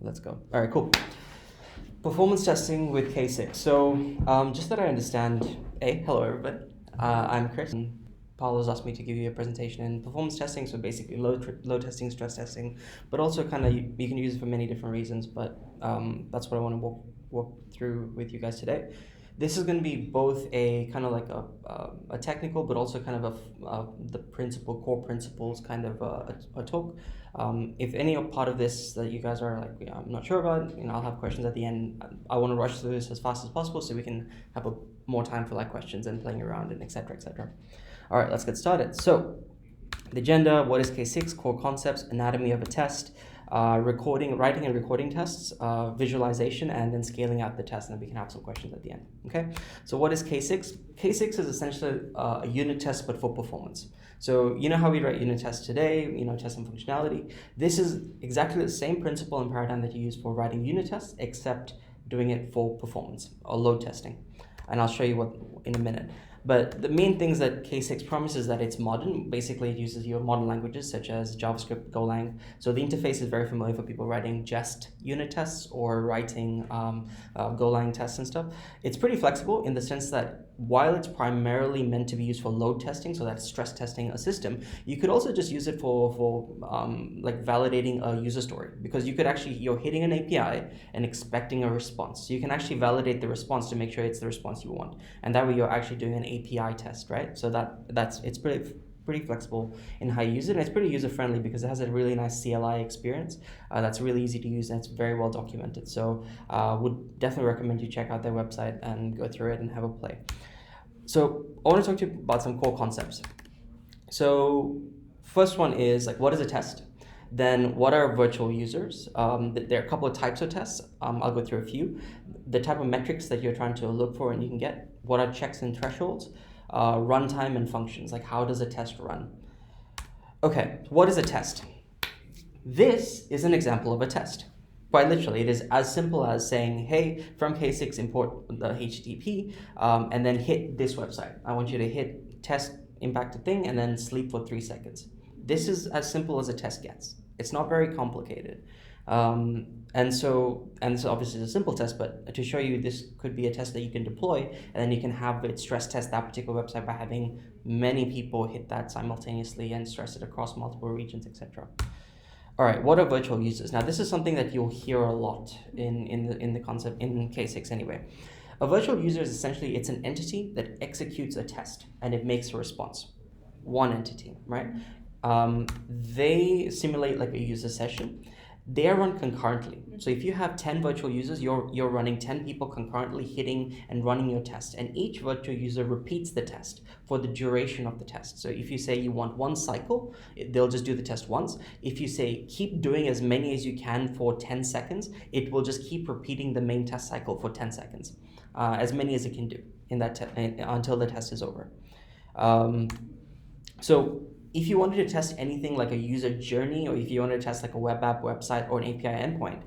Let's go. All right, cool. Performance testing with K6. So just that I understand, hello everybody. I'm Chris. Paolo's asked me to give you a presentation in performance testing, so basically load testing, stress testing, but also kind of you can use it for many different reasons, but that's what I want to walk through with you guys today. This is going to be both a kind of like a technical, but also kind of the core principles kind of a talk. If any part of this that you guys are like, I'm not sure about, I'll have questions at the end. I want to rush through this as fast as possible so we can have more time for like questions and playing around and etc. etc. All right, let's get started. So the agenda, what is K6, core concepts, anatomy of a test, writing and recording tests, visualization, and then scaling out the test, and then we can have some questions at the end. Okay, so what is K6? K6 is essentially a unit test, but for performance. So you know how we write unit tests today, test and functionality. This is exactly the same principle and paradigm that you use for writing unit tests, except doing it for performance or load testing. And I'll show you what in a minute. But the main things that K6 promises is that it's modern. Basically, it uses your modern languages such as JavaScript, Golang. So the interface is very familiar for people writing Jest unit tests or writing Golang tests and stuff. It's pretty flexible in the sense that while it's primarily meant to be used for load testing, so that's stress testing a system, you could also just use it for like validating a user story, because you could actually, you're hitting an API and expecting a response. So you can actually validate the response to make sure it's the response you want. And that way you're actually doing an API test, right? So it's pretty flexible in how you use it, and it's pretty user-friendly because it has a really nice CLI experience that's really easy to use, and it's very well documented. So would definitely recommend you check out their website and go through it and have a play. So I want to talk to you about some core concepts. So first one is like, what is a test? Then what are virtual users? There are a couple of types of tests. I'll go through a few. The type of metrics that you're trying to look for and you can get. What are checks and thresholds? Runtime and functions, like how does a test run? Okay, what is a test? This is an example of a test. Quite literally, it is as simple as saying, hey, from K6 import the HTTP and then hit this website. I want you to hit test impacted thing and then sleep for 3 seconds. This is as simple as a test gets. It's not very complicated. And so obviously it's a simple test, but to show you this could be a test that you can deploy, and then you can have it stress test that particular website by having many people hit that simultaneously and stress it across multiple regions, etc. All right, what are virtual users? Now, this is something that you'll hear a lot in the concept in K6 anyway. A virtual user is essentially, it's an entity that executes a test and it makes a response. One entity, right? They simulate like a user session. They are run concurrently. So if you have 10 virtual users, you're running 10 people concurrently hitting and running your test. And each virtual user repeats the test for the duration of the test. So if you say you want one cycle, they'll just do the test once. If you say keep doing as many as you can for 10 seconds, it will just keep repeating the main test cycle for 10 seconds, as many as it can do in that until the test is over. So if you wanted to test anything like a user journey, or if you wanted to test like a web app, website, or an API endpoint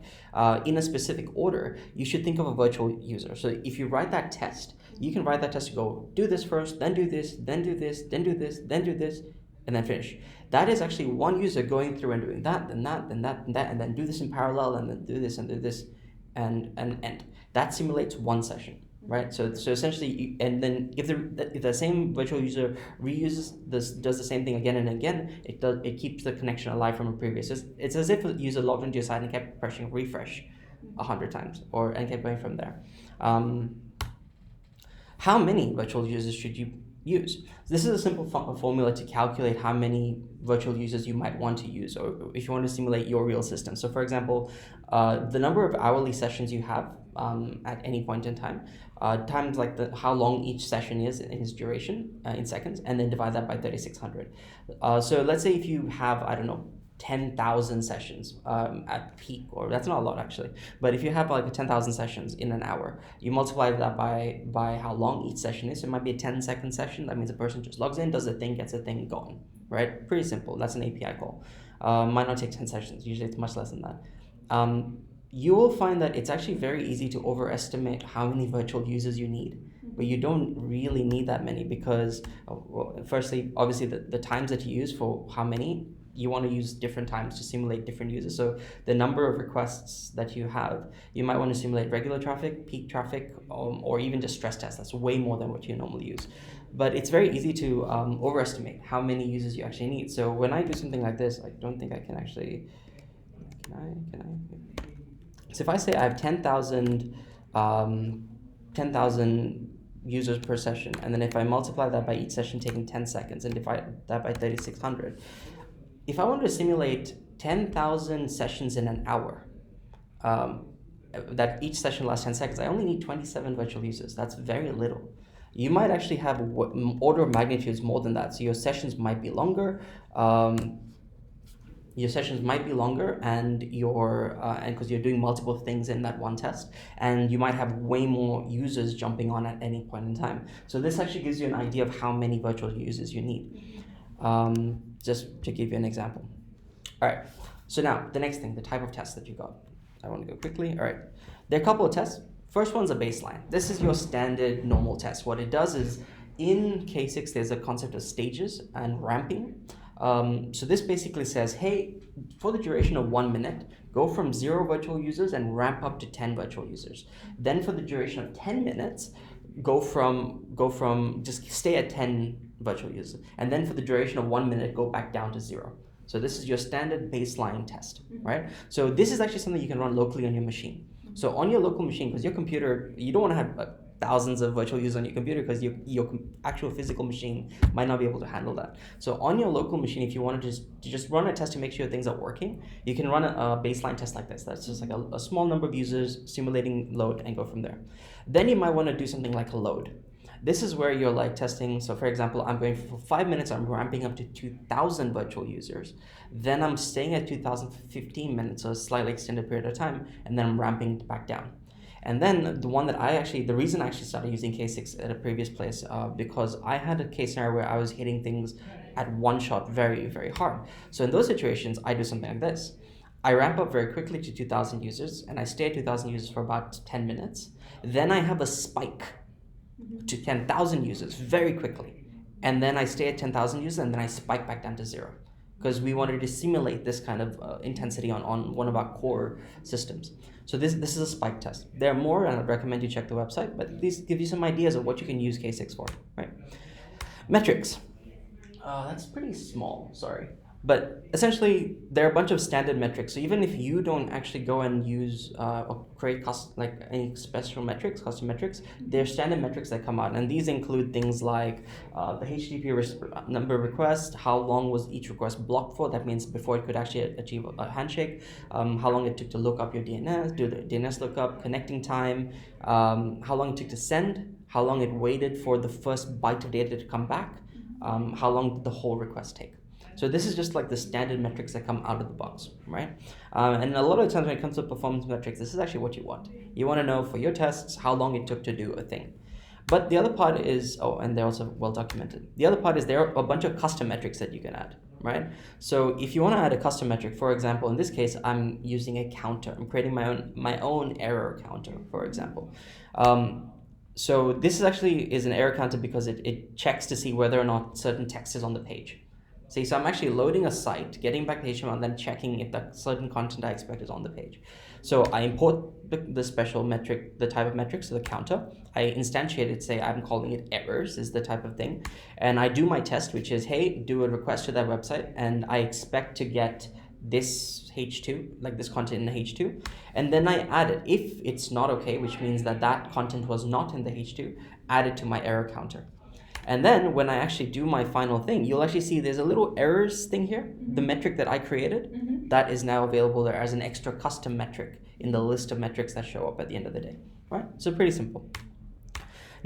in a specific order, you should think of a virtual user. So if you write that test, you can write that test to go, do this first, then do this, then do this, then do this, then do this, and then finish. That is actually one user going through and doing that, then that, then that, and that, and then do this in parallel, and then do this and do this, and end. That simulates one session. Right, so essentially, and then if the same virtual user does the same thing again and again, it keeps the connection alive from a previous. It's as if a user logged into your site and kept pressing refresh 100 times, and kept going from there. How many virtual users should you use? This is a simple formula to calculate how many virtual users you might want to use, or if you want to simulate your real system. So for example, the number of hourly sessions you have at any point in time, times like how long each session is in its duration in seconds, and then divide that by 3600. So let's say if you have, I don't know, 10,000 sessions at peak, or that's not a lot actually, but if you have like 10,000 sessions in an hour, you multiply that by how long each session is. So it might be a 10-second session. That means a person just logs in, does the thing, gets the thing going, right? Pretty simple. That's an API call. Might not take 10 sessions. Usually it's much less than that. You will find that it's actually very easy to overestimate how many virtual users you need, but you don't really need that many because, firstly, obviously the times that you use for how many you want to use different times to simulate different users. So the number of requests that you have, you might want to simulate regular traffic, peak traffic, or even just stress tests. That's way more than what you normally use. But it's very easy to overestimate how many users you actually need. So when I do something like this, I don't think I can actually, can I? So if I say I have 10,000 users per session, and then if I multiply that by each session taking 10 seconds and divide that by 3,600, if I wanted to simulate 10,000 sessions in an hour, that each session lasts 10 seconds, I only need 27 virtual users. That's very little. You might actually have order of magnitudes more than that. So your sessions might be longer. And because you're doing multiple things in that one test, and you might have way more users jumping on at any point in time. So this actually gives you an idea of how many virtual users you need. Just to give you an example. All right, so now the next thing, the type of test that you got. I want to go quickly. All right, there are a couple of tests. First one's a baseline. This is your standard normal test. What it does is, in K6, there's a concept of stages and ramping. So this basically says, hey, for the duration of 1 minute, go from 0 virtual users and ramp up to 10 virtual users. Then for the duration of 10 minutes, go from just stay at 10 virtual users. And then for the duration of 1 minute, go back down to 0. So this is your standard baseline test, right? So this is actually something you can run locally on your machine. So on your local machine, because your computer, you don't want to have thousands of virtual users on your computer, because your actual physical machine might not be able to handle that. So on your local machine, if you want to just run a test to make sure things are working, you can run a baseline test like this. That's just like a small number of users simulating load and go from there. Then you might want to do something like a load. This is where you're like testing. So for example, I'm going for 5 minutes, I'm ramping up to 2,000 virtual users. Then I'm staying at 2,000 for 15 minutes, so a slightly extended period of time, and then I'm ramping back down. And then the reason I actually started using K6 at a previous place, because I had a case scenario where I was hitting things at one shot very, very hard. So in those situations, I do something like this. I ramp up very quickly to 2,000 users, and I stay at 2,000 users for about 10 minutes. Then I have a spike to 10,000 users very quickly. And then I stay at 10,000 users, and then I spike back down to 0. Because we wanted to simulate this kind of intensity on one of our core systems. So this is a spike test. There are more, and I'd recommend you check the website, but these give you some ideas of what you can use K6 for, right? Metrics. That's pretty small, sorry. But essentially, there are a bunch of standard metrics. So even if you don't actually go and use or create any special metrics, custom metrics, there are standard metrics that come out. And these include things like the HTTP number of requests, how long was each request blocked for, that means before it could actually achieve a handshake, how long it took to look up your DNS, do the DNS lookup, connecting time, how long it took to send, how long it waited for the first byte of data to come back, how long did the whole request take. So this is just like the standard metrics that come out of the box, right? And a lot of times when it comes to performance metrics, this is actually what you want. You want to know for your tests how long it took to do a thing. But the other part is, and they're also well documented. The other part is there are a bunch of custom metrics that you can add, right? So if you want to add a custom metric, for example, in this case, I'm using a counter. I'm creating my own error counter, for example. So this is an error counter because it checks to see whether or not certain text is on the page. See, so I'm actually loading a site, getting back the HTML, and then checking if that certain content I expect is on the page. So I import the special metric, the type of metric, so the counter. I instantiate it, say I'm calling it errors is the type of thing. And I do my test, which is, hey, do a request to that website, and I expect to get this H2, like this content in the H2. And then I add it. If it's not okay, which means that content was not in the H2, add it to my error counter. And then when I actually do my final thing, you'll actually see there's a little errors thing here, the metric that I created, that is now available there as an extra custom metric in the list of metrics that show up at the end of the day, right? So pretty simple.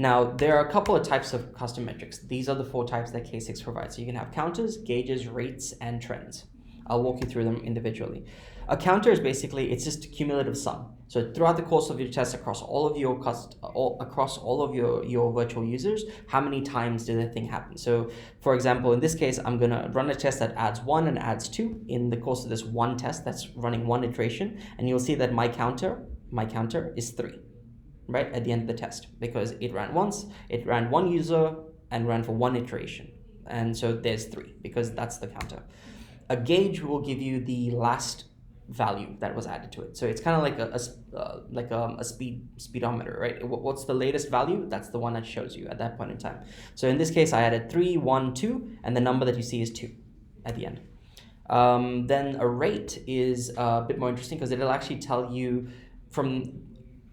Now, there are a couple of types of custom metrics. These are the 4 types that K6 provides. So you can have counters, gauges, rates, and trends. I'll walk you through them individually. A counter is basically, it's just a cumulative sum. So throughout the course of your test, across all of your virtual users, how many times did the thing happen? So for example, in this case, I'm gonna run a test that adds 1 and adds 2 in the course of this one test that's running one iteration, and you'll see that my counter is 3, right, at the end of the test, because it ran once, it ran one user and ran for one iteration. And so there's 3, because that's the counter. A gauge will give you the last value that was added to it. So it's kind of like a speedometer, right? What's the latest value? That's the one that shows you at that point in time. So in this case, I added 3, 1, 2, and the number that you see is 2 at the end. Then a rate is a bit more interesting because it'll actually tell you from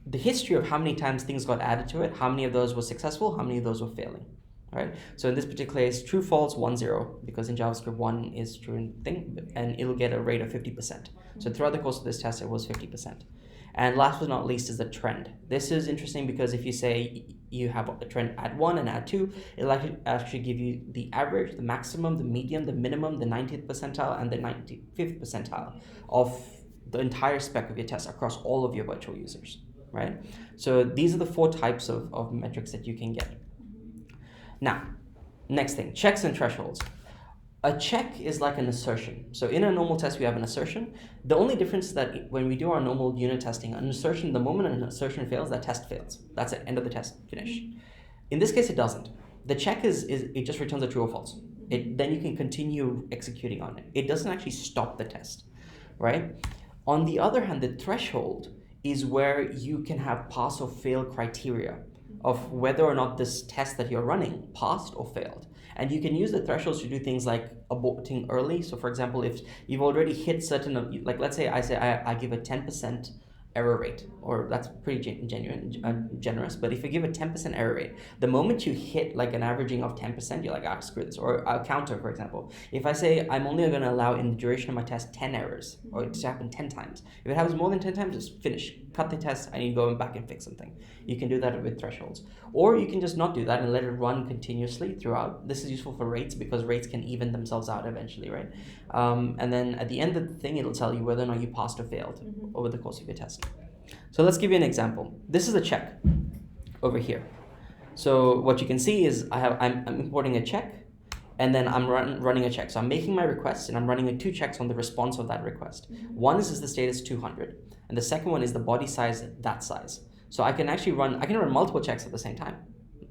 the history of how many times things got added to it, how many of those were successful, how many of those were failing. Right? So in this particular case, true, false, 1, 0, because in JavaScript 1 is true thing, and it'll get a rate of 50%. So throughout the course of this test, it was 50%. And last but not least is the trend. This is interesting because if you say you have a trend add 1 and add 2, it'll actually give you the average, the maximum, the median, the minimum, the 90th percentile, and the 95th percentile of the entire spec of your test across all of your virtual users, right? So these are the 4 types of metrics that you can get. Now, next thing, checks and thresholds. A check is like an assertion. So in a normal test, we have an assertion. The only difference is that when we do our normal unit testing, an assertion, the moment an assertion fails, that test fails. That's it, end of the test, finish. In this case, it doesn't. The check it just returns a true or false. Then you can continue executing on it. It doesn't actually stop the test, right? On the other hand, the threshold is where you can have pass or fail criteria of whether or not this test that you're running passed or failed. And you can use the thresholds to do things like aborting early. So for example, if you've already hit certain, like let's say I give a 10% error rate, or that's pretty generous, but if you give a 10% error rate, the moment you hit like an averaging of 10%, you're like, screw this. Or a counter, for example. If I say I'm only going to allow in the duration of my test 10 errors, or it to happen 10 times. If it happens more than 10 times, just finish. Cut the test, I need to go back and fix something. You can do that with thresholds. Or you can just not do that and let it run continuously throughout. This is useful for rates because rates can even themselves out eventually, right? And then at the end of the thing, it'll tell you whether or not you passed or failed over the course of your test. So let's give you an example. This is a check over here. So what you can see is I'm importing a check, and then I'm running a check. So I'm making my request, and I'm running 2 checks on the response of that request. One is the status 200, and the second one is the body size, that size. So I can run multiple checks at the same time,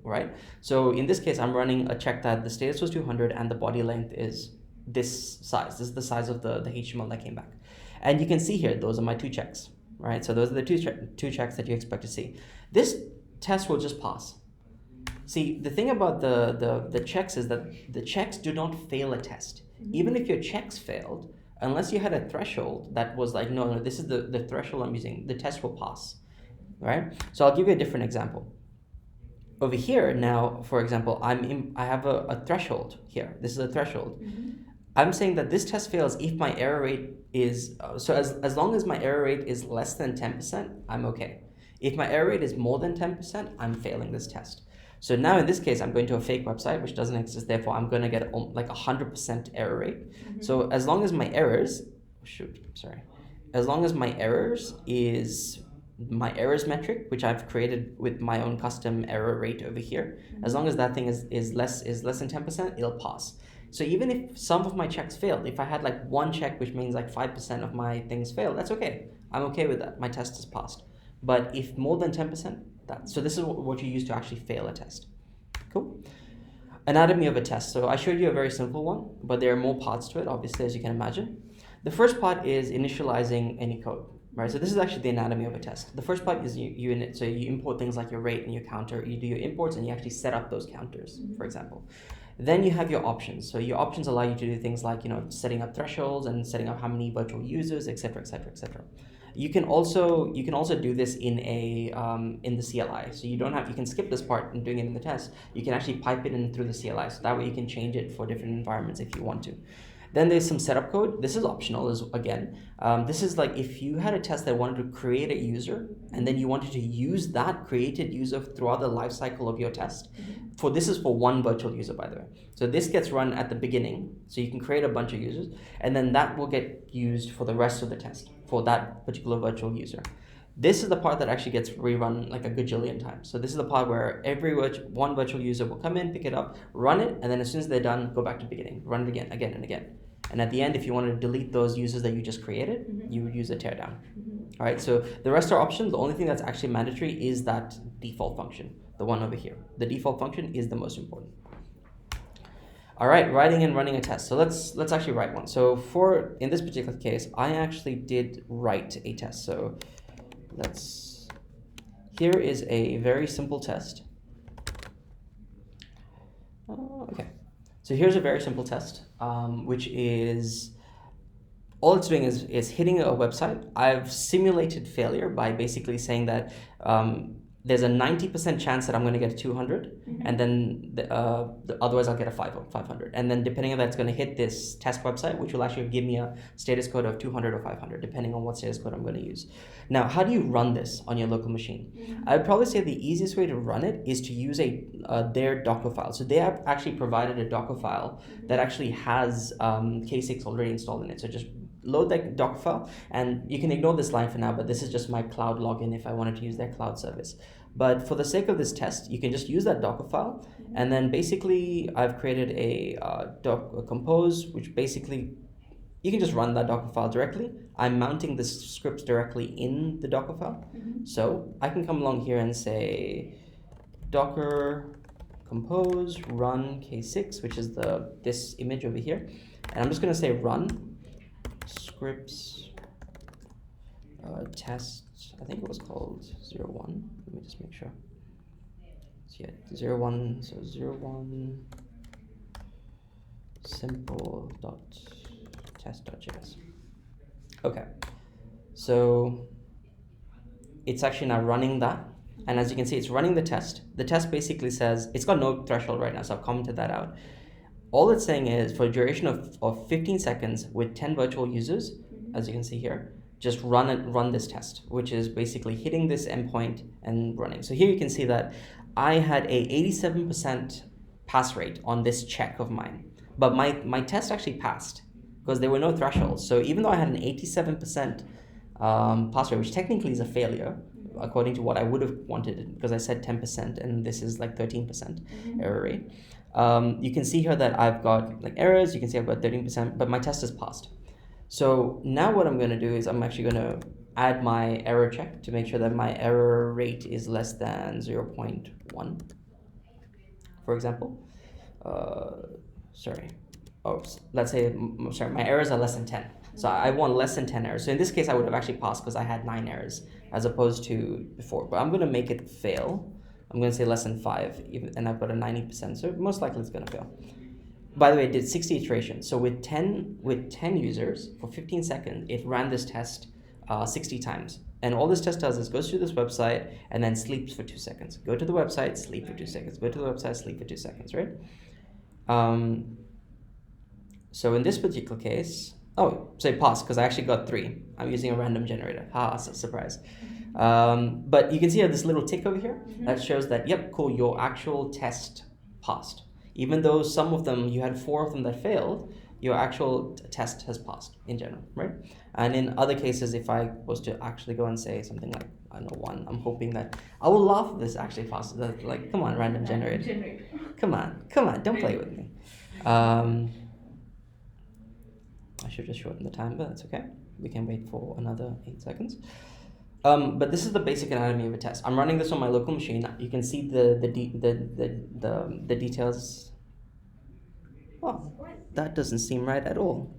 right? So in this case, I'm running a check that the status was 200 and the body length is this size. This is the size of the HTML that came back. And you can see here, those are my 2 checks. Right, so those are the two checks that you expect to see. This test will just pass. See, the thing about the checks is that the checks do not fail a test. Even if your checks failed, unless you had a threshold that was like, no, this is the threshold I'm using, the test will pass, right? So I'll give you a different example. Over here now, for example, I have a threshold here. This is a threshold. I'm saying that this test fails if my error rate is, so as long as my error rate is less than 10%, I'm okay. If my error rate is more than 10%, I'm failing this test. So now in this case, I'm going to a fake website, which doesn't exist. Therefore, I'm going to get like 100% error rate. So as long as my errors, as long as my errors is my errors metric, which I've created with my own custom error rate over here, as long as that thing is less than 10%, it'll pass. So even if some of my checks failed, if I had like 1 check, which means like 5% of my things failed, that's okay. I'm okay with that. My test is passed. But if more than 10%, so this is what you use to actually fail a test. Cool. Anatomy of a test. So I showed you a very simple one, but there are more parts to it, obviously, as you can imagine. The first part is initializing any code, right? So this is actually the anatomy of a test. The first part is you import things like your rate and your counter. You do your imports and you actually set up those counters, for example. Then you have your options. So your options allow you to do things like, setting up thresholds and setting up how many virtual users, etc., etc., etc. You can also do this in the CLI. So you can skip this part and doing it in the test. You can actually pipe it in through the CLI. So that way you can change it for different environments if you want to. Then there's some setup code. This is optional again. This is like if you had a test that wanted to create a user and then you wanted to use that created user throughout the life cycle of your test. This is for one virtual user, by the way. So this gets run at the beginning. So you can create a bunch of users and then that will get used for the rest of the test for that particular virtual user. This is the part that actually gets rerun like a gajillion times. So this is the part where one virtual user will come in, pick it up, run it, and then as soon as they're done, go back to the beginning, run it again, and again. And at the end, if you want to delete those users that you just created, you would use a teardown. All right, so the rest are options. The only thing that's actually mandatory is that default function, the one over here. The default function is the most important. All right, writing and running a test. So let's actually write one. So in this particular case, I actually did write a test. So here is a very simple test. Okay, so here's a very simple test, which is all it's doing is hitting a website. I've simulated failure by basically saying that there's a 90% chance that I'm going to get a 200, and then otherwise I'll get a 500. And then depending on that, it's going to hit this test website, which will actually give me a status code of 200 or 500, depending on what status code I'm going to use. Now, how do you run this on your local machine? I would probably say the easiest way to run it is to use their Docker file. So they have actually provided a Docker file that actually has K6 already installed in it. So just load that Docker file, and you can ignore this line for now, but this is just my cloud login if I wanted to use their cloud service. But for the sake of this test, you can just use that Docker file, and then basically I've created a compose, which basically you can just run that Docker file directly. I'm mounting the scripts directly in the Docker file. So I can come along here and say docker compose run k6, which is this image over here, and I'm just going to say run scripts test. I think it was called 01. Let me just make sure. So yeah, 01. So 01 simple dot test.js. Okay, so it's actually now running that, and as you can see, it's running the test. The test basically says it's got no threshold right now, so I've commented that out. All it's saying is for a duration of 15 seconds with 10 virtual users, as you can see here, just run this test, which is basically hitting this endpoint and running. So here you can see that I had a 87% pass rate on this check of mine, but my test actually passed because there were no thresholds. So even though I had an 87% pass rate, which technically is a failure, according to what I would have wanted, because I said 10% and this is like 13% error rate. You can see here that I've got like errors. You can see I've got 13%, but my test has passed. So now what I'm going to do is I'm actually going to add my error check to make sure that my error rate is less than 0.1, for example. Let's say, my errors are less than 10. So I want less than 10 errors. So in this case, I would have actually passed because I had 9 errors as opposed to before. But I'm going to make it fail. I'm going to say less than 5, and I've got a 90%. So most likely it's going to fail. By the way, it did 60 iterations. So with 10 users for 15 seconds, it ran this test 60 times. And all this test does is goes to this website and then sleeps for 2 seconds. Go to the website, sleep for 2 seconds. Go to the website, sleep for 2 seconds, right? So in this particular case, so it passed because I actually got 3. I'm using a random generator. Surprise. But you can see this little tick over here that shows that, yep, cool, your actual test passed. Even though some of them, you had 4 of them that failed, your actual test has passed in general, right? And in other cases, if I was to actually go and say something like, I don't know, 1, I'm hoping that I will laugh if this actually passes. Like, come on, random generator. Come on, don't play with me. I should just shorten the time, but that's okay. We can wait for another 8 seconds. But this is the basic anatomy of a test. I'm running this on my local machine. You can see the details. Oh, that doesn't seem right at all.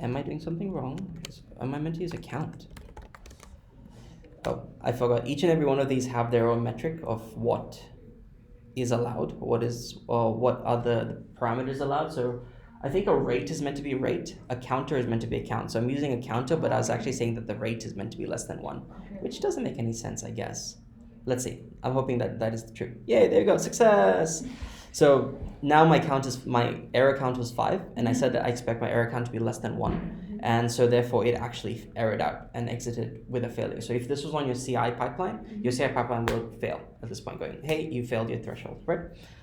Am I doing something wrong? Am I meant to use a count? Oh, I forgot. Each and every one of these have their own metric of what is allowed, what are the parameters allowed. So I think a rate is meant to be a rate, a counter is meant to be a count. So I'm using a counter, but I was actually saying that the rate is meant to be less than 1, which doesn't make any sense, I guess. Let's see. I'm hoping that is true. Yay, there you go, success! So now my error count was 5, and I said that I expect my error count to be less than 1. And so therefore it actually errored out and exited with a failure. So if this was on your CI pipeline, your CI pipeline will fail at this point, going, hey, you failed your threshold, right?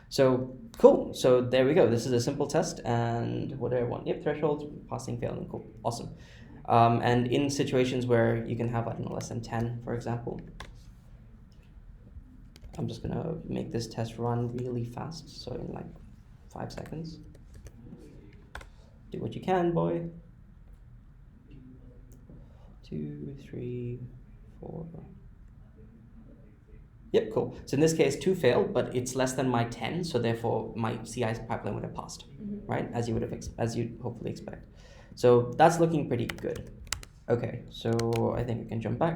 So cool. So there we go. This is a simple test, and what do I want? Yep, threshold, passing, failing. Cool, awesome. And in situations where you can have, I don't know, less than 10, for example, I'm just gonna make this test run really fast. So in like 5 seconds. Do what you can, boy. 2, 3, 4. Yep, cool. So in this case, 2 failed, but it's less than my 10, so therefore my CI pipeline would have passed, right? As you would have, as you'd hopefully expect. So that's looking pretty good. Okay, so I think we can jump back.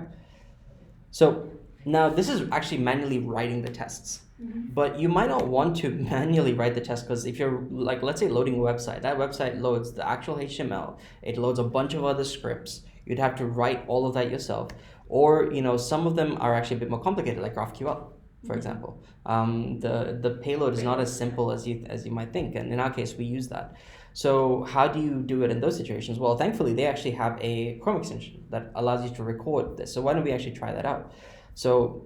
So now this is actually manually writing the tests. But you might not want to manually write the test, because if you're like, let's say, loading a website, that website loads the actual HTML, it loads a bunch of other scripts. You'd have to write all of that yourself. Or, some of them are actually a bit more complicated, like GraphQL, for example. The payload is not as simple as you might think, and in our case, we use that. So how do you do it in those situations? Well, thankfully, they actually have a Chrome extension that allows you to record this. So why don't we actually try that out? So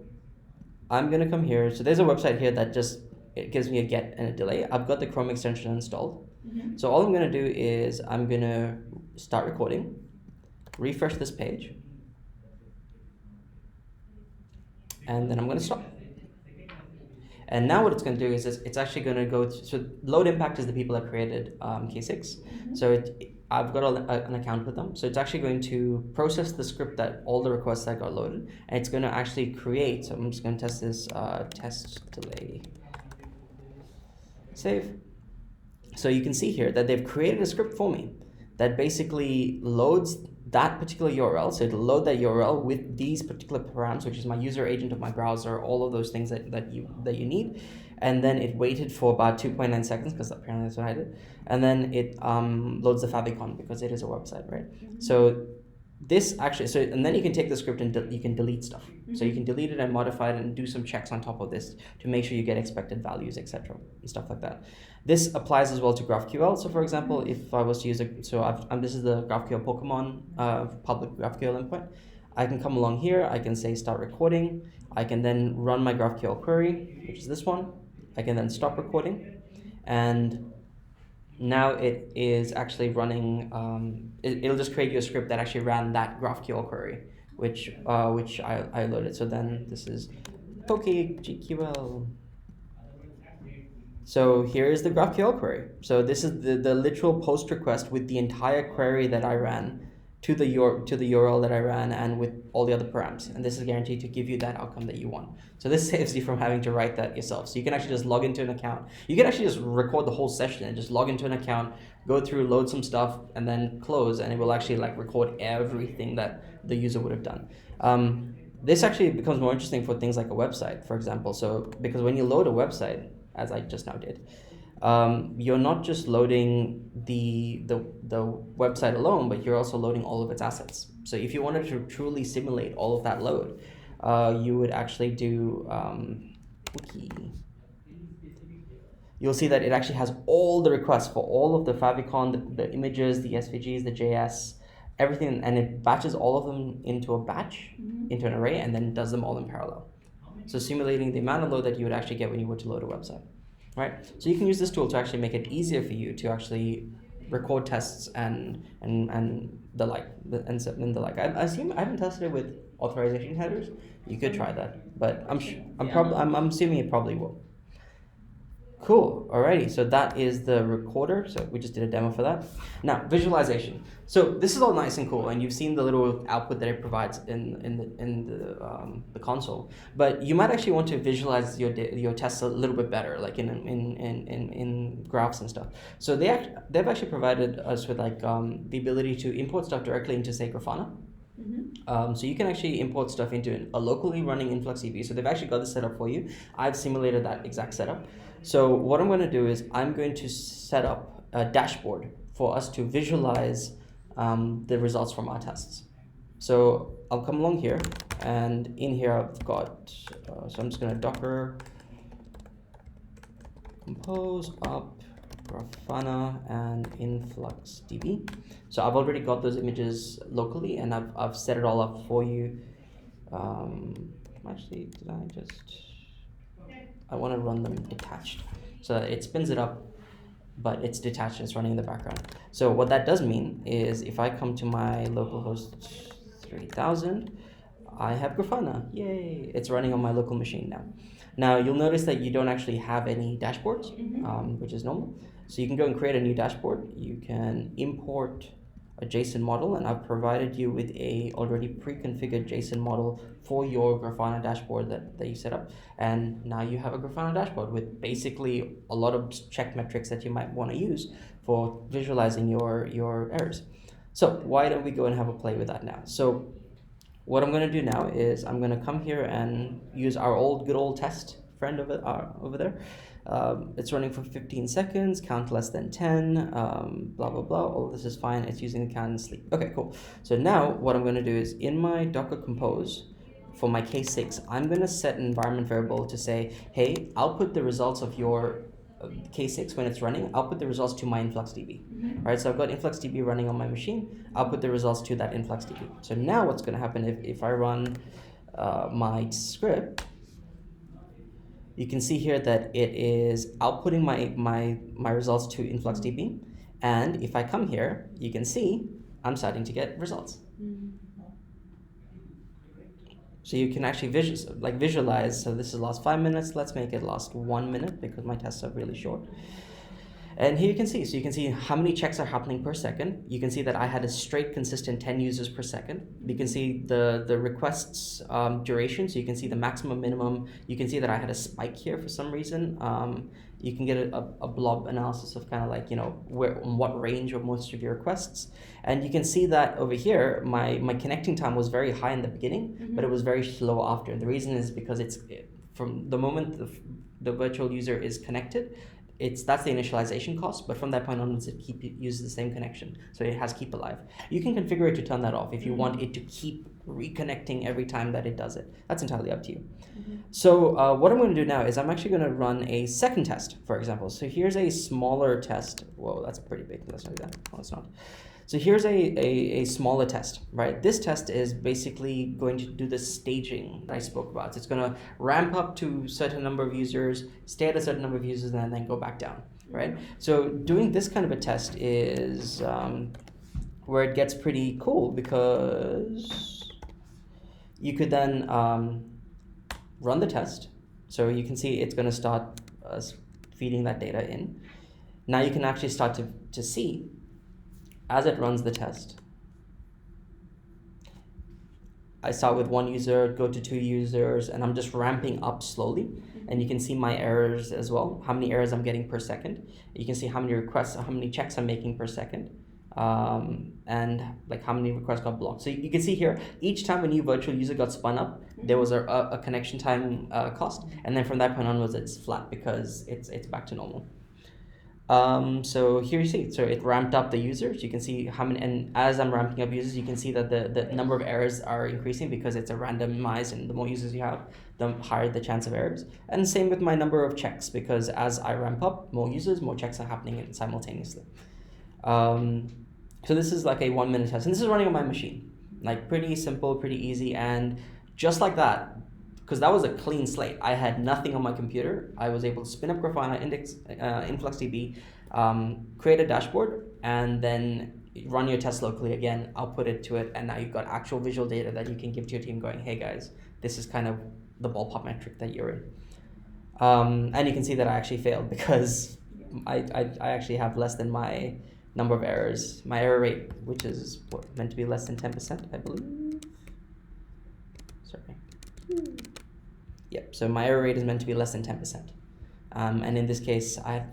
I'm going to come here. So there's a website here that it gives me a get and a delay. I've got the Chrome extension installed. So all I'm going to do is I'm going to start recording, refresh this page, and then I'm going to stop. And now what it's going to do is it's actually going to go to, so Load Impact is the people that created K6. So I've got an account with them. So it's actually going to process the script that all the requests that got loaded, and it's going to actually create. So I'm just going to test this test delay. Save. So you can see here that they've created a script for me that basically loads that particular URL. So it'll load that URL with these particular params, which is my user agent of my browser, all of those things that you need. And then it waited for about 2.9 seconds, because apparently that's what I did. And then it loads the favicon, because it is a website, right? So this actually, and then you can take the script and you can delete stuff. So you can delete it and modify it and do some checks on top of this to make sure you get expected values, etc., and stuff like that. This applies as well to GraphQL. So for example, if I was to use this is the GraphQL Pokemon public GraphQL endpoint. I can come along here, I can say start recording. I can then run my GraphQL query, which is this one. I can then stop recording, and now it is actually running, it'll just create you a script that actually ran that GraphQL query, which I loaded. So then this is PokeGQL. So here is the GraphQL query. So this is the literal post request with the entire query that I ran to the URL that I ran, and with all the other params. And this is guaranteed to give you that outcome that you want. So this saves you from having to write that yourself. So you can actually just log into an account. You can actually just record the whole session and just log into an account, go through, load some stuff, and then close, and it will actually record everything that the user would have done. This actually becomes more interesting for things like a website, for example. So because when you load a website, as I just now did, you're not just loading the website alone, but you're also loading all of its assets. So if you wanted to truly simulate all of that load, you would actually do wiki. You'll see that it actually has all the requests for all of the favicon, the images, the SVGs, the JS, everything, and it batches all of them into a batch, into an array, and then does them all in parallel. So simulating the amount of load that you would actually get when you were to load a website. Right, so you can use this tool to actually make it easier for you to actually record tests and the like. I assume I haven't tested it with authorization headers. You could try that, but I'm assuming it probably will. Cool. Alrighty, so that is the recorder. So we just did a demo for that. Now, visualization. So this is all nice and cool, and you've seen the little output that it provides in the console. But you might actually want to visualize your tests a little bit better, like in graphs and stuff. So they've actually provided us with the ability to import stuff directly into, say, Grafana. So you can actually import stuff into a locally running InfluxDB. So they've actually got this set up for you. I've simulated that exact setup. So what I'm going to do is I'm going to set up a dashboard for us to visualize the results from our tests. So I'll come along here, and in here I've got, so I'm just going to docker compose up Grafana and InfluxDB. So I've already got those images locally, and I've set it all up for you. Actually, I want to run them detached. So it spins it up, but it's detached, it's running in the background. So what that does mean is if I come to my localhost 3000, I have Grafana. Yay! It's running on my local machine now. Now you'll notice that you don't actually have any dashboards, which is normal. So you can go and create a new dashboard. You can import a JSON model, and I've provided you with a already pre-configured JSON model for your Grafana dashboard that you set up. And now you have a Grafana dashboard with basically a lot of check metrics that you might want to use for visualizing your errors. So why don't we go and have a play with that now? So what I'm going to do now is I'm going to come here and use our good old test friend over there. It's running for 15 seconds, count less than 10, blah, blah, blah. All this is fine. It's using the count and sleep. Okay, cool. So now what I'm going to do is in my Docker Compose, for my case 6, I'm going to set an environment variable to say, hey, output the results of your case 6 when it's running, output the results to my InfluxDB. Right, so I've got InfluxDB running on my machine, output the results to that InfluxDB. So now what's going to happen if I run my script, you can see here that it is outputting my results to InfluxDB. And if I come here, you can see I'm starting to get results. So you can actually visualize. So this is last 5 minutes. Let's make it last 1 minute because my tests are really short. And here you can see, so you can see how many checks are happening per second. You can see that I had a straight consistent 10 users per second. You can see the requests duration, so you can see the maximum, minimum. You can see that I had a spike here for some reason. You can get a blob analysis of kind of like, on what range of most of your requests. And you can see that over here, my connecting time was very high in the beginning, but it was very slow after. And the reason is because from the moment the virtual user is connected, that's the initialization cost, but from that point onwards, it uses the same connection. So it has keep alive. You can configure it to turn that off if you want it to keep reconnecting every time that it does it. That's entirely up to you. So what I'm going to do now is I'm actually going to run a second test, for example. So here's a smaller test. Whoa, that's pretty big. Let's not do that. No, it's not. So here's a smaller test, right? This test is basically going to do the staging that I spoke about. So it's going to ramp up to a certain number of users, stay at a certain number of users, and then go back down, right? So doing this kind of a test is where it gets pretty cool, because you could then run the test. So you can see it's going to start feeding that data in. Now you can actually start to see as it runs the test. I start with 1 user, go to 2 users, and I'm just ramping up slowly. And you can see my errors as well, how many errors I'm getting per second. You can see how many requests, how many checks I'm making per second, and like how many requests got blocked. So you can see here, each time a new virtual user got spun up, there was a connection time cost. And then from that point onwards, it's flat because it's back to normal. So here you see, so it ramped up the users. You can see how many, and as I'm ramping up users, you can see that the number of errors are increasing because it's a randomized, and the more users you have, the higher the chance of errors. And same with my number of checks, because as I ramp up more users, more checks are happening simultaneously. So this is like a 1 minute test, and this is running on my machine. Like pretty simple, pretty easy, and just like that, because that was a clean slate. I had nothing on my computer. I was able to spin up Grafana, InfluxDB, create a dashboard, and then run your test locally again, output it to it, and now you've got actual visual data that you can give to your team going, hey guys, this is kind of the ballpark metric that you're in. And you can see that I actually failed because I actually have less than my number of errors. My error rate, which is meant to be less than 10%, I believe. Sorry. Yep, so my error rate is meant to be less than 10%. And in this case, I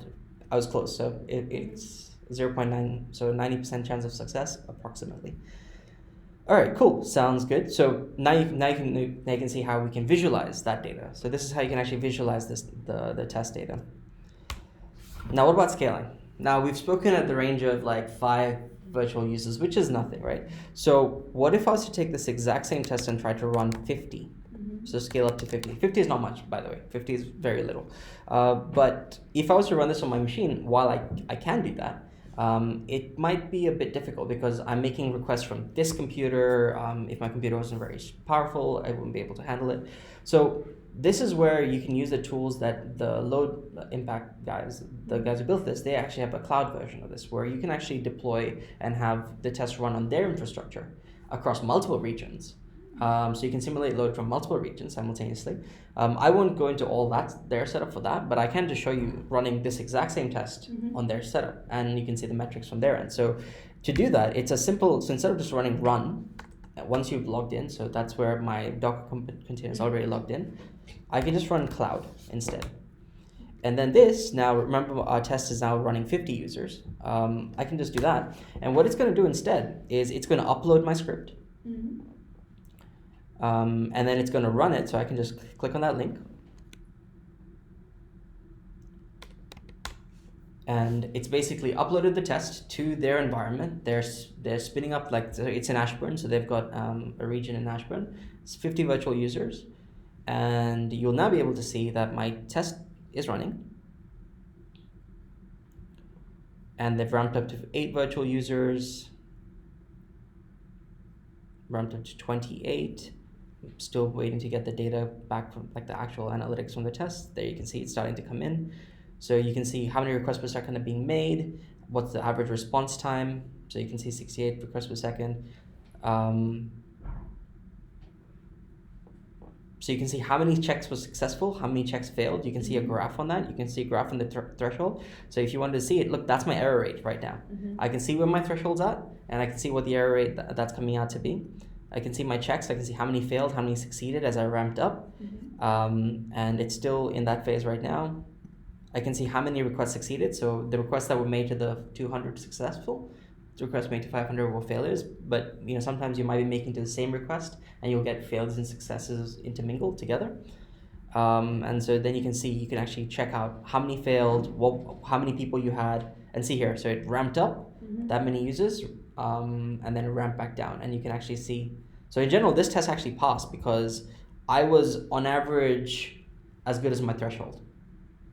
was close, so it's 0.9, so 90% chance of success, approximately. All right, cool, sounds good. So now you can see how we can visualize that data. So this is how you can actually visualize the test data. Now what about scaling? Now we've spoken at the range of like 5 virtual users, which is nothing, right? So what if I was to take this exact same test and try to run 50? So scale up to 50. 50 is not much, by the way. 50 is very little. But if I was to run this on my machine, while I can do that, it might be a bit difficult because I'm making requests from this computer. If my computer wasn't very powerful, I wouldn't be able to handle it. So this is where you can use the tools that the load impact guys, the guys who built this, they actually have a cloud version of this where you can actually deploy and have the test run on their infrastructure across multiple regions. So you can simulate load from multiple regions simultaneously. I won't go into all their setup for that, but I can just show you running this exact same test on their setup, and you can see the metrics from their end. So To do that, it's a simple, so instead of just running run, once you've logged in, so that's where my Docker container is already logged in, I can just run cloud instead. And then this, now remember our test is now running 50 users. I can just do that. And what it's going to do instead is it's going to upload my script. And then it's going to run it, so I can just click on that link. And it's basically uploaded the test to their environment. They're spinning up, like, so it's in Ashburn, so they've got a region in Ashburn. It's 50 virtual users. And you'll now be able to see that my test is running. And they've ramped up to 8 virtual users, ramped up to 28. I'm still waiting to get the data back from, like, the actual analytics from the test. There you can see it's starting to come in. So you can see how many requests per second are being made, what's the average response time. So you can see 68 requests per second. So you can see how many checks were successful, how many checks failed. You can see a graph on that. You can see a graph on the threshold. So if you wanted to see it, look, that's my error rate right now. I can see where my threshold's at, and I can see what the error rate that's coming out to be. I can see my checks. I can see how many failed, how many succeeded as I ramped up. And it's still in that phase right now. I can see how many requests succeeded. So the requests that were made to the 200 successful, the requests made to 500 were failures. But sometimes you might be making to the same request, and you'll get failures and successes intermingled together. And so then you can actually check out how many failed, how many people you had, and see here. So it ramped up that many users, and then it ramped back down, and you can actually see. So in general, this test actually passed because I was on average as good as my threshold.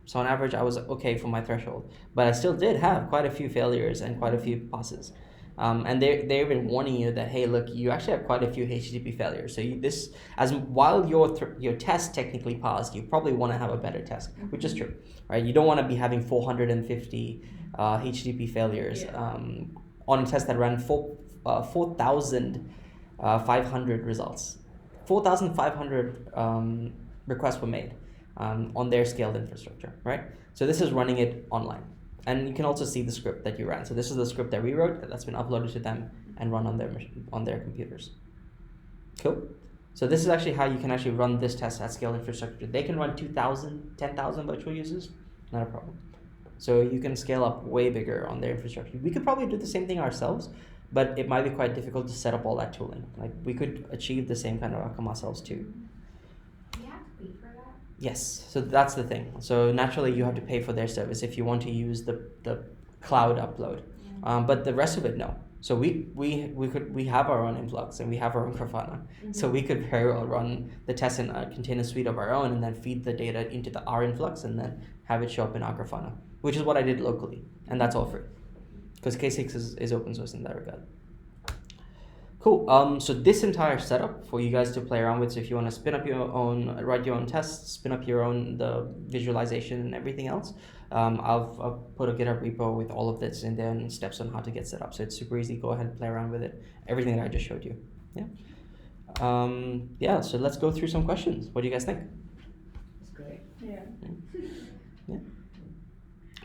So on average, I was okay for my threshold, but I still did have quite a few failures and quite a few passes. And they're even warning you that, hey, look, you actually have quite a few HTTP failures. So while your test technically passed, you probably want to have a better test, which is true, right? You don't want to be having 450 HTTP failures on a test that ran 4,500 results. 4,500 requests were made. On their scaled infrastructure, right? So this is running it online. And you can also see the script that you ran. So this is the script that we wrote that's been uploaded to them and run on their computers. Cool. So this is actually how you can actually run this test at scale infrastructure. They can run 2,000, 10,000 virtual users, not a problem. So you can scale up way bigger on their infrastructure. We could probably do the same thing ourselves, but it might be quite difficult to set up all that tooling. Like, we could achieve the same kind of outcome ourselves too. Yes, so that's the thing. So naturally, you have to pay for their service if you want to use the cloud upload. But the rest of it, no. So we have our own influx and we have our own Grafana. So we could very well run the test in a container suite of our own and then feed the data into our influx and then have it show up in our Grafana, which is what I did locally, and that's all free because K6 is open source in that regard. Cool. So this entire setup for you guys to play around with. So if you want to spin up your own, write your own tests, spin up your own the visualization and everything else, I'll put a GitHub repo with all of this and then steps on how to get set up. So it's super easy. Go ahead and play around with it. Everything that I just showed you. Yeah. So let's go through some questions. What do you guys think? It's great. Yeah.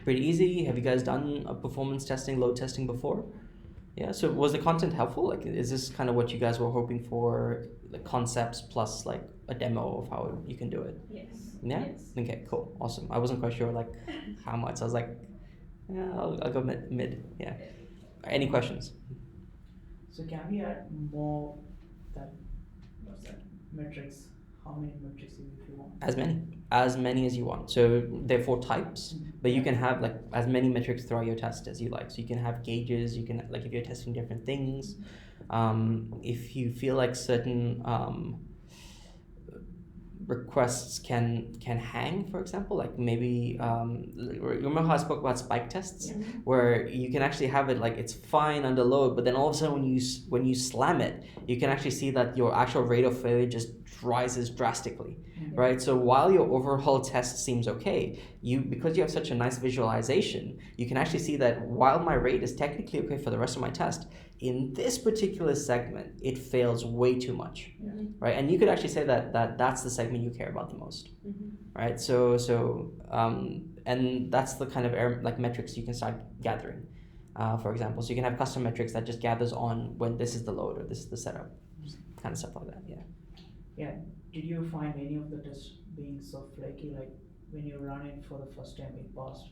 Pretty easy. Have you guys done a performance testing, load testing before? Yeah, so was the content helpful? Like, is this kind of what you guys were hoping for, the concepts plus like a demo of how you can do it? Yes. Yeah? Yes. Okay, cool, awesome. I wasn't quite sure like how much. I was like, yeah, I'll go mid. Yeah. Any questions? So can we add more metrics? How many metrics if you want? As many as you want. So there are 4 types, but you can have like as many metrics throughout your test as you like. So you can have gauges. You can, like, if you're testing different things, if you feel like certain requests can hang, for example, like maybe remember how I spoke about spike tests, where you can actually have it like it's fine under load, but then all of a sudden when you slam it, you can actually see that your actual rate of failure just rises drastically, right? So while your overall test seems okay, because you have such a nice visualization, you can actually see that while my rate is technically okay for the rest of my test, in this particular segment, it fails way too much, right? And you could actually say that's the segment you care about the most, right? So and that's the kind of error, like metrics you can start gathering. for example. So you can have custom metrics that just gathers on when this is the load or this is the setup, kind of stuff like that. Yeah. Yeah. Did you find any of the tests being so flaky? Like when you run it for the first time, it passed,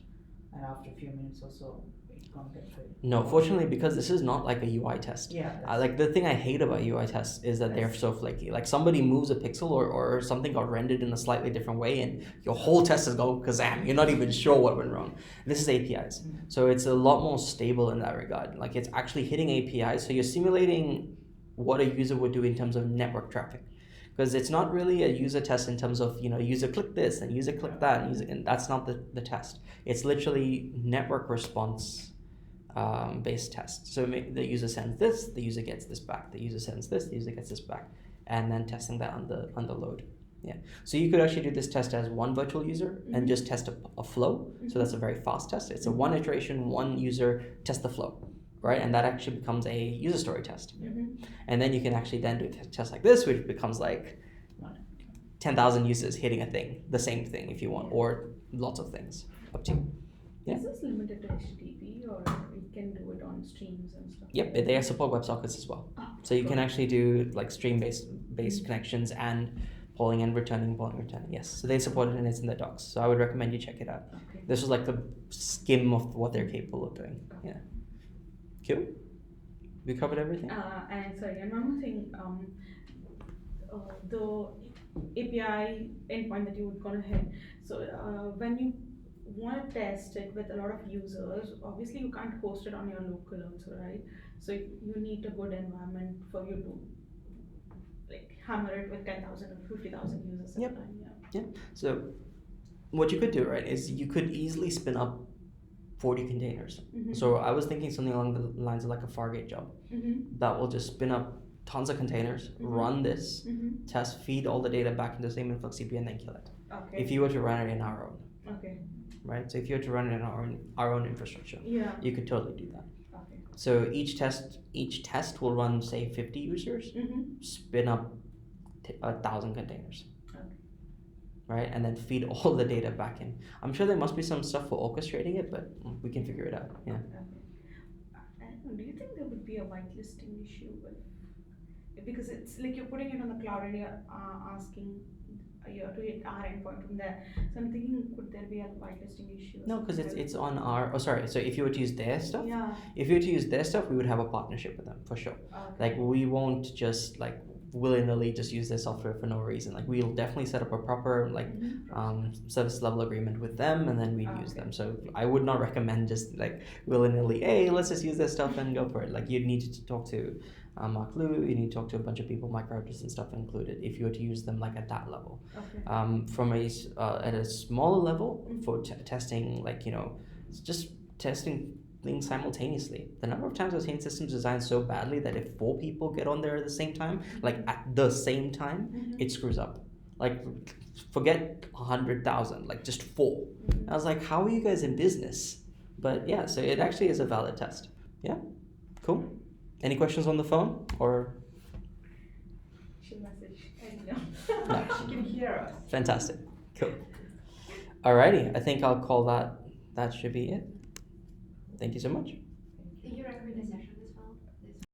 and after a few minutes or so, it can't get failed. No, fortunately, because this is not like a UI test. Yeah. Like the thing I hate about UI tests is that they're so flaky. Like somebody moves a pixel or something got rendered in a slightly different way, and your whole test is going kazam. You're not even sure what went wrong. This is APIs, so it's a lot more stable in that regard. Like it's actually hitting APIs, so you're simulating what a user would do in terms of network traffic. Because it's not really a user test in terms of, user click this and user click that, and that's not the test. It's literally network response based test. So the user sends this, the user gets this back, the user sends this, the user gets this back, and then testing that on the load. Yeah. So you could actually do this test as one virtual user and just test a flow. So that's a very fast test. It's a one iteration, one user, test the flow. Right, and that actually becomes a user story test. And then you can actually then do a test like this, which becomes like 10,000 users hitting a thing, the same thing if you want, or lots of things, up to you. Yeah. Is this limited to HTTP or you can do it on streams and stuff? Yep, they support WebSockets as well. So you can actually do like stream-based connections and polling and returning, yes. So they support it and it's in the docs. So I would recommend you check it out. Okay. This was like the skim of what they're capable of doing. Yeah. Cool. We covered everything? And sorry, and one more thing, the API endpoint that you would gonna hit. So when you want to test it with a lot of users, obviously you can't host it on your local also, right? So you need a good environment for you to like hammer it with 10,000 or 50,000 users at a time. Yeah. So what you could do, right, is you could easily spin up 40 containers. So I was thinking something along the lines of like a Fargate job that will just spin up tons of containers, run this, test, feed all the data back into the same influx CP and then kill it. Okay. If you were to run it in our own. Okay. Right? So if you were to run it in our own infrastructure, you could totally do that. Okay. So each test will run say 50 users, spin up 1,000 containers. Right, and then feed all the data back in. I'm sure there must be some stuff for orchestrating it, but we can figure it out. Yeah. Okay. Do you think there would be a whitelisting issue with, because it's like you're putting it on the cloud and you're asking you to hit our endpoint from there. So I'm thinking, could there be a whitelisting issue? No, because it's on our. Oh, sorry. So if you were to use their stuff, yeah. If you were to use their stuff, we would have a partnership with them for sure. Okay. Like we won't just like willy-nilly just use their software for no reason. Like we'll definitely set up a proper like service level agreement with them, and then we'd use them. So I would not recommend just like willy-nilly, hey, let's just use their stuff and go for it. Like you'd need to talk to Mark Liu, you need to talk to a bunch of people, microartists and stuff included, if you were to use them like at that level. Okay. From at a smaller level for testing, like just testing things simultaneously. The number of times I've seen systems designed so badly that if 4 people get on there at the same time, like at the same time, it screws up. Like forget 100,000, like just 4. I was like, how are you guys in business? But yeah, so it actually is a valid test. Yeah, cool. Any questions on the phone or? She'll message. I No. She can hear us. Fantastic. Cool. Alrighty, I think I'll call that should be it. Thank you so much.